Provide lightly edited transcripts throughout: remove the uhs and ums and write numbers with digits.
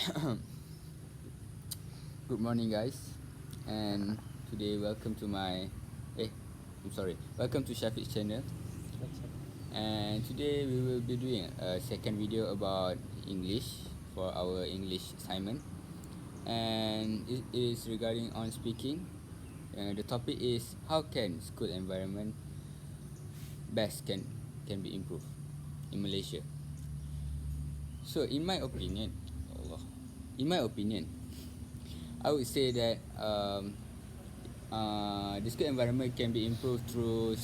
Good morning, guys, and today welcome to Shafiq's channel. And today we will be doing a second video about English for our English assignment, and it is regarding on speaking. The topic is how can school environment best can be improved in Malaysia. So, in my opinion, I would say that the school environment can be improved through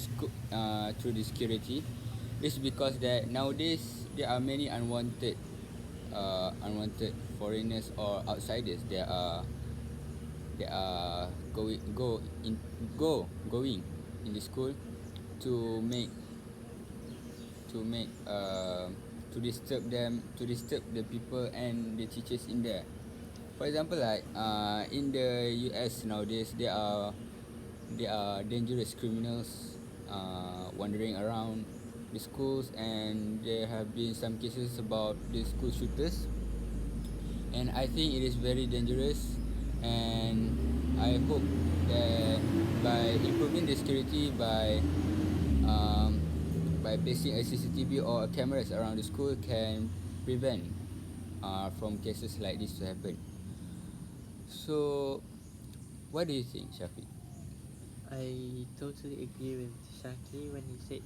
the security. This is because that nowadays there are many unwanted foreigners or outsiders that are going in the school to make to make to disturb the people and the teachers in there. For example, like in the US nowadays, there are dangerous criminals wandering around the schools, and there have been some cases about the school shooters. And I think it is very dangerous, and I hope that by improving the security um, by placing a CCTV or cameras around the school can prevent from cases like this to happen. So, what do you think, Shafiq? I totally agree with Shaki when he said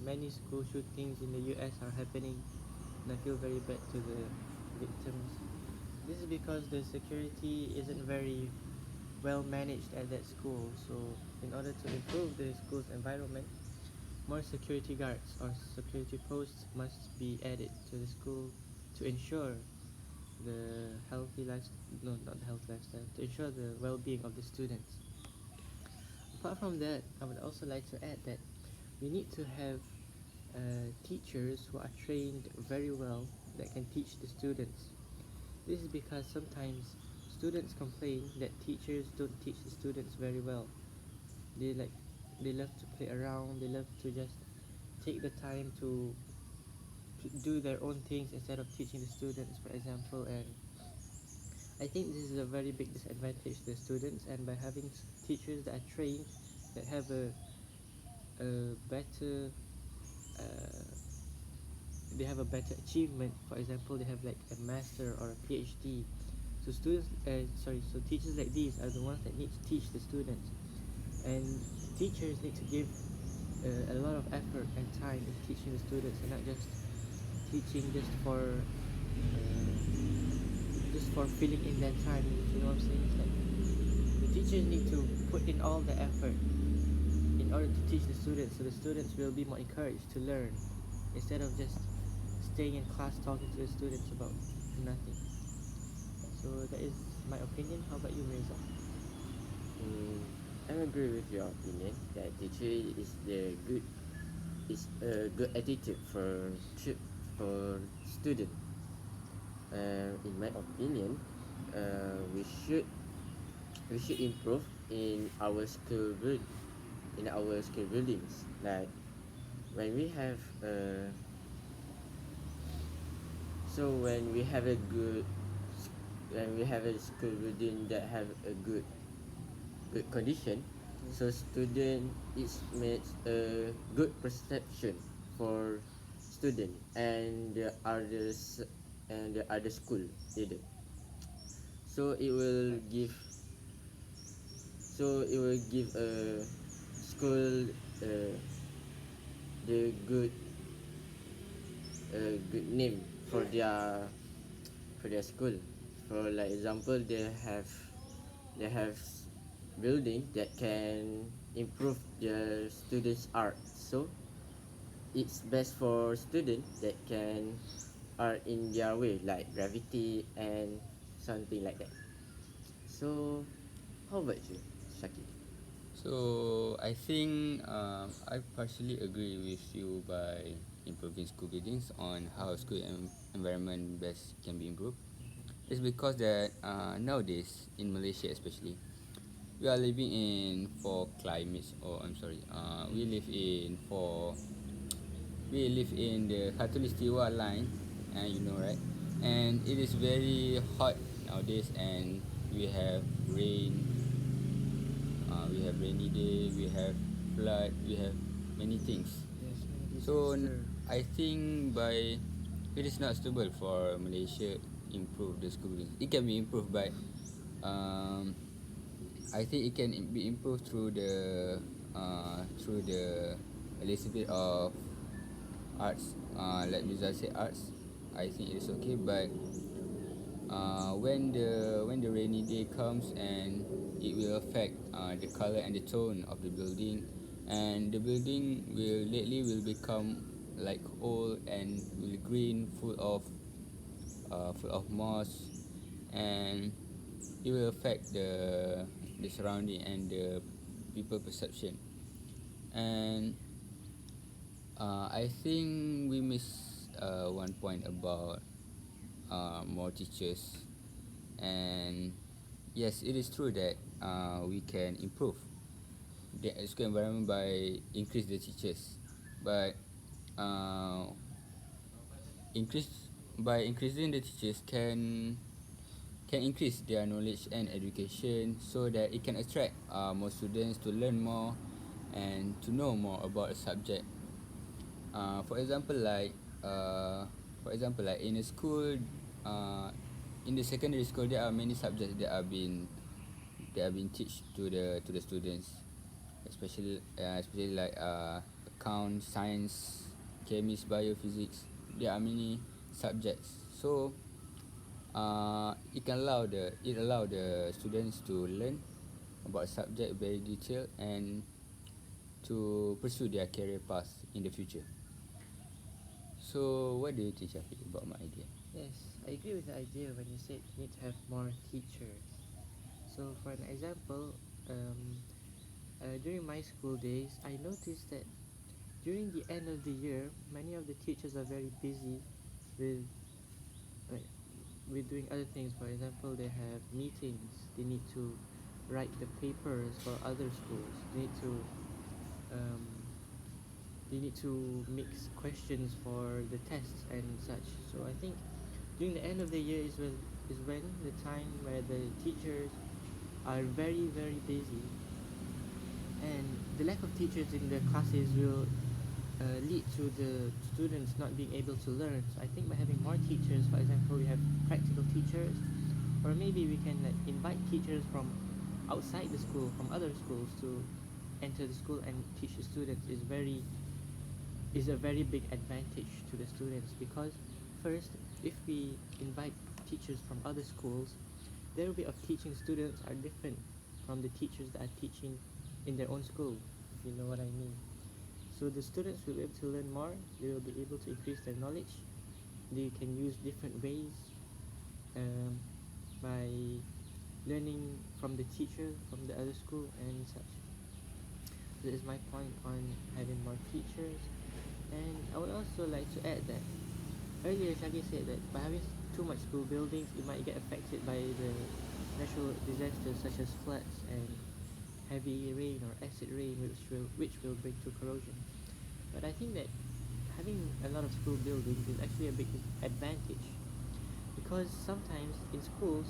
many school shootings in the US are happening, and I feel very bad to the victims. This is because the security isn't very well managed at that school. So, in order to improve the school's environment, more security guards or security posts must be added to the school to ensure the healthy life no not the healthy lifestyle to ensure the well-being of the students. Apart from that, I would also like to add that we need to have teachers who are trained very well that can teach the students. This is because sometimes students complain that teachers don't teach the students very well. They like they love to play around, they love to just take the time to do their own things instead of teaching the students, for example. And I think this is a very big disadvantage to the students, and by having teachers that are trained, that have a better uh, they have a better achievement. For example, they have like a master or a PhD. So so teachers like these are the ones that need to teach the students, and teachers need to give a lot of effort and time in teaching the students, and not just teaching just for filling in their time. You know what I'm saying? It's like the teachers need to put in all the effort in order to teach the students, so the students will be more encouraged to learn instead of just staying in class talking to the students about nothing. So that is my opinion. How about you, Mirza? Mm, I agree with your opinion that teacher is a good attitude for student. In my opinion, we should improve in our school buildings. Like when we have when we have a good when we have a school building that have a good condition, so student is makes a good perception for student and the other school leader. So it will give a school uh, the good name for their school. For like example, they have building that can improve their students' art. So it's best for students that can art in their way, like gravity and something like that. So how about you, Shaki? So I think I partially agree with you by improving school buildings on how school environment best can be improved. It's because that nowadays in Malaysia especially, we are living in four climates, or I'm sorry, we live in the Khatulistiwa line, and you know, right? and it is very hot nowadays, and we have rain, we have rainy day, we have flood, we have many things. Yes, many So disaster. I think by it is not suitable for Malaysia improve the school building. It can be improved, but um, I think it can be improved through the a little bit of arts. Like Miza said, arts. I think it is okay, but when the rainy day comes, and it will affect the color and the tone of the building, and the building will become like old and will green, full of moss, and it will affect the surrounding and the people perception. And I think we miss one point about more teachers. And yes, it is true that we can improve the school environment by increase the teachers, but uh, increase by increasing the teachers can increase their knowledge and education, so that it can attract more students to learn more and to know more about a subject. For example, in a school, uh, in the secondary school, there are many subjects that are being teach to the students, especially like account, science, chemistry, biophysics. There are many subjects, so it allow the students to learn about subject very detailed, and to pursue their career path in the future. So what do you think, Shafiq, about my idea? Yes, I agree with the idea when you said we need to have more teachers. So, for an example, during my school days, I noticed that during the end of the year, many of the teachers are very busy with like with doing other things. For example, they have meetings. They need to write the papers for other schools. Um, they need to mix questions for the tests and such. So I think during the end of the year is when the time where the teachers are very very busy, and the lack of teachers in the classes will lead to the students not being able to learn. So I think by having more teachers, for example, we have practical teachers, or maybe we can like invite teachers from outside the school, from other schools, to enter the school and teach the students is a very big advantage to the students, because first, if we invite teachers from other schools, their way of teaching students are different from the teachers that are teaching in their own school, if you know what I mean. So the students will be able to learn more, they will be able to increase their knowledge, they can use different ways um, by learning from the teacher from the other school and such. That is my point on having more teachers. And I would also like to add that earlier Shaggy said that by having too much school buildings, it might get affected by the natural disasters such as floods and heavy rain or acid rain, which will bring to corrosion. But I think that having a lot of school buildings is actually a big advantage, because sometimes in schools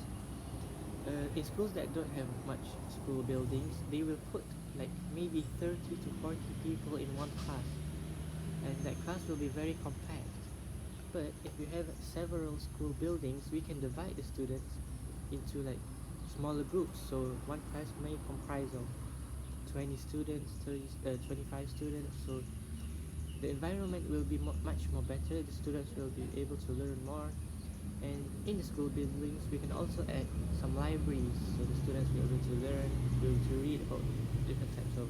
that don't have much school buildings, they will put like maybe 30 to 40 people in one class, and that class will be very compact. But if you have several school buildings, we can divide the students into like smaller groups. So one class may comprise of 20 students, 25 students. So the environment will be much more better. The students will be able to learn more. And in the school buildings, we can also add some libraries, so the students will be able to learn, be able to read about different types of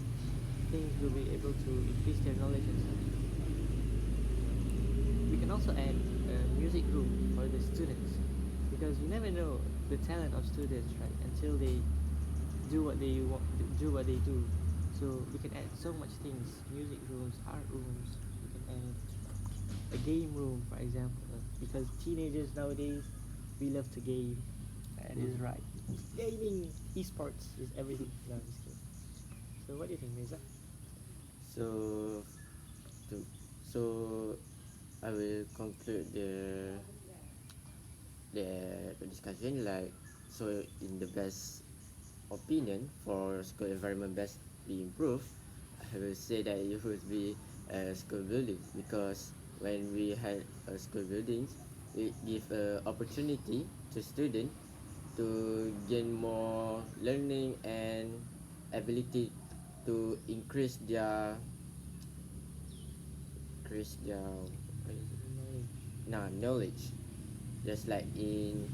things, will be able to increase their knowledge and such. We can also add a music room for the students, because you never know the talent of students, right? Until they do what they want, do what they do. So we can add so much things: music rooms, art rooms. We can add a game room, for example, because teenagers nowadays we love to game. That is right. Gaming, esports is everything. No, I'm just kidding. So what do you think, Mirza? So, to, so I will conclude the discussion, like, so in the best opinion for school environment best be improved, I will say that it would be school buildings, because when we had school buildings, it give a opportunity to student to gain more learning and ability to increase their what is it? Knowledge, just like in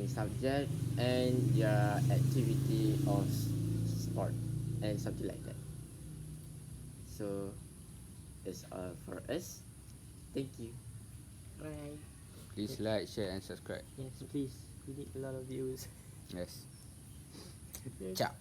subject and their activity of sport and something like that. So that's all for us. Thank you. Alright. Please like, share, and subscribe. Yes, please. We need a lot of views. Yes. Okay. Ciao.